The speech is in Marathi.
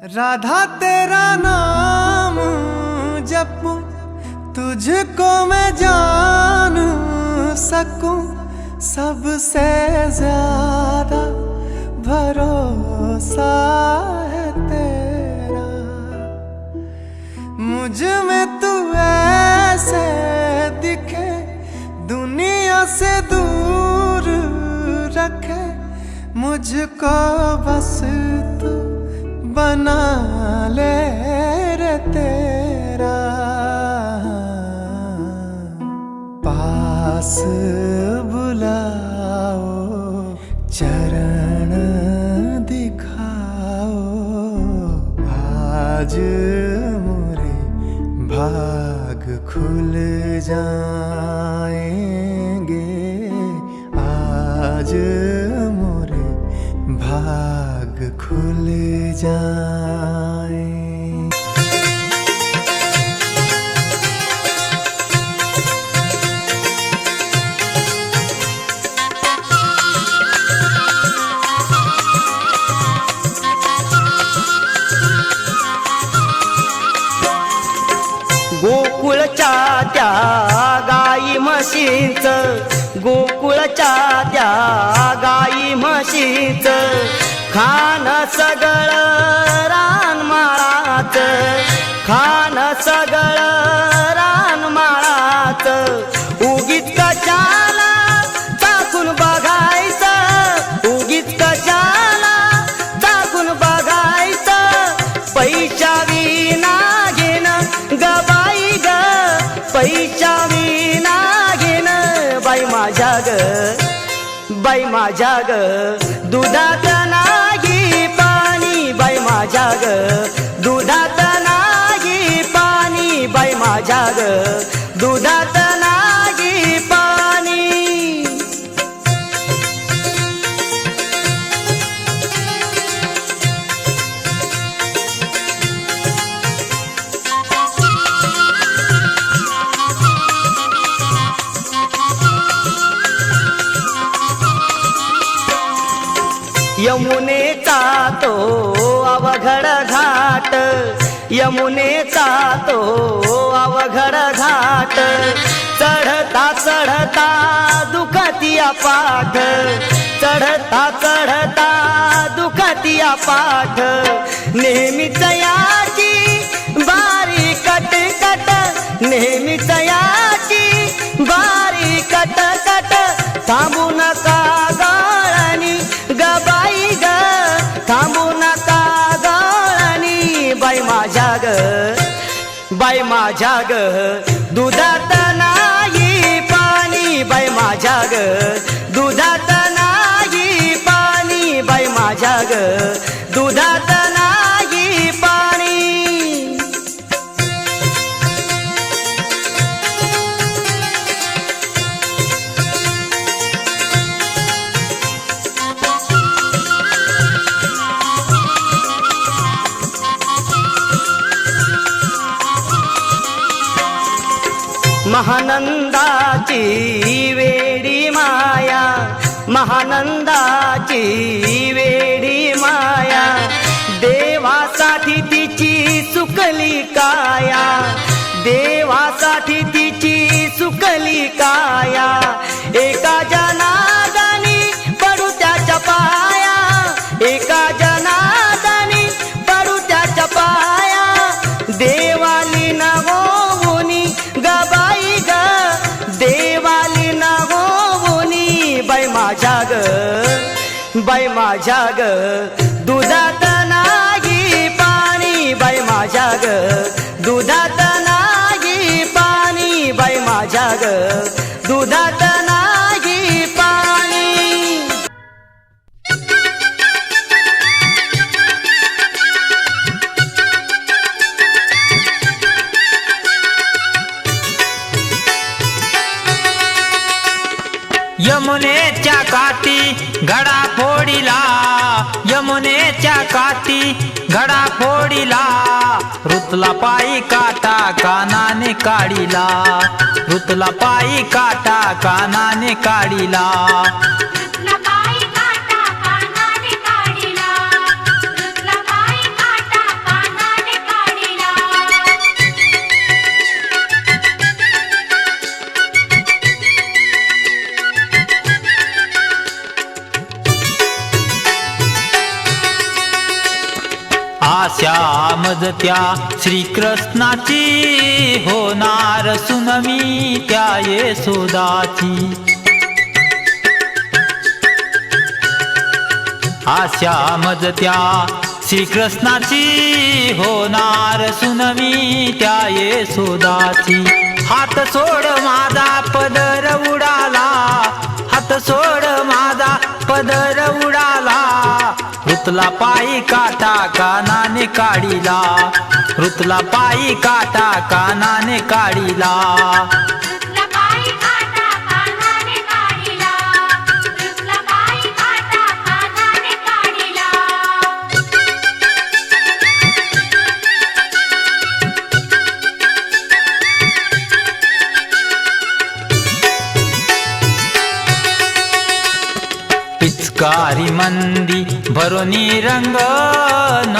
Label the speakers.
Speaker 1: राधा तेरा नाम जपूं, तुझको मैं जान सकूं, सबसे ज्यादा भरोसा है तेरा। मुझ में तू ऐसे दिखे, दुनिया से दूर रखे, मुझको बस तू बना ले रे तेरा। पास बुलाओ, चरण दिखाओ, आज मोरे भाग खुल जाएंगे, आज मोरे भाग खुल जाए।
Speaker 2: गोकुळच्या त्या गाई म्हशींचं, गोकुळच्या त्या गाई म्हशींचं खान सगळं रानमाळाचं, खान सगळं रानमाळाचं। उगीच कशाला चाकून बघायचं, उगीच कशाला चाकून बघायचं, पैशा विना घेणं गबाई ग, पैशा विना घेणं बाई माझ्या ग, बाई माझ्या ग, दुधात नाही पाणी बाई माझ्या ग, दुधात नाही पाणी बाई माझ्या ग, दुधात नाही पाणी। यमुनेचा तो अवघड घाट, यमुनेचा तो अवघड घाट, चढता चढता दुखतिया पाठ, चढता चढता दुखतिया पाठ। नेहमीच याची बारी कटकट, नेहमीच याची बारी कटकट, थांबू नका गळणी गबाई ग, थांबू नका गळणी बाई माझ्या ग, बाई माझ्या ग, दुधात नाही पाणी बाई माझ्या ग, दुधात नाही पाणी बाई माझ्या ग, दुधात नाही पाणी। महानंदाची वेडी माया, महानंदाची वेडी माया, देवासाठी तिची सुकली काया, देवासाठी तिची सुकली काया। एका जनार्दनी पडू त्याच्या पाया, एका जनार्दनी पडू त्याच्या पाया, देवाली नवोनी गबाई ग, देवाली नवोनी बाई माझ्या ग, बाई माझ्या ग, दुधात नाही पाणी बाई माझ्या ग, दुधात नाही पाणी बाई माझ्या ग, दुधात नाही पाणी।
Speaker 3: यमुनेच्या काठी घडा फोडीला, यमुनेच्या काठी घडा फोडीला, रुतला पायी काटा कानाने काढीला, रुतला पायी काटा कानाने काढीला।
Speaker 4: रुतला पायी काटा कानाने काढीला, रुतला पायी काटा
Speaker 3: आशा मजत्या श्रीकृष्णाची होणार सुनमी त्या यशोदाची आशा मजत्या श्रीकृष्णाची होणार सुनमी त्या यशोदाची हात सोड माझा पदर उडाला हात सोड माझा पदर उडाला रुतला पायी काटा कानाने काढिला रुतला पायी काटा कानाने काढिला
Speaker 4: रुतला पायी काटा कानाने काढिला रुतला पायी काटा कानाने काढिला
Speaker 3: पिचकारी मंदी भरोनी रंग न